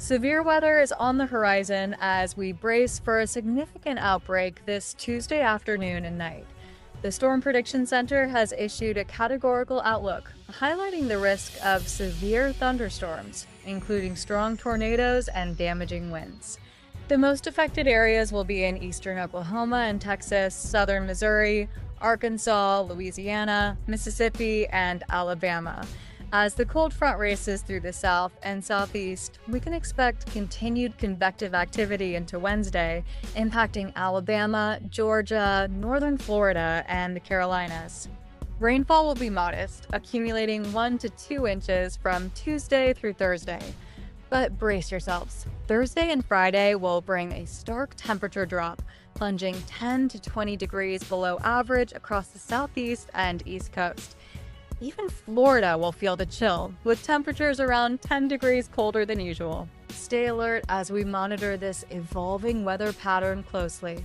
Severe weather is on the horizon as we brace for a significant outbreak this Tuesday afternoon and night. The Storm Prediction Center has issued a categorical outlook, highlighting the risk of severe thunderstorms, including strong tornadoes and damaging winds. The most affected areas will be in eastern Oklahoma and Texas, southern Missouri, Arkansas, Louisiana, Mississippi, and Alabama. As the cold front races through the south and southeast, we can expect continued convective activity into Wednesday, impacting Alabama, Georgia, northern Florida, and the Carolinas. Rainfall will be modest, accumulating 1 to 2 inches from Tuesday through Thursday. But brace yourselves. Thursday and Friday will bring a stark temperature drop, plunging 10 to 20 degrees below average across the southeast and east coast. Even Florida will feel the chill, with temperatures around 10 degrees colder than usual. Stay alert as we monitor this evolving weather pattern closely.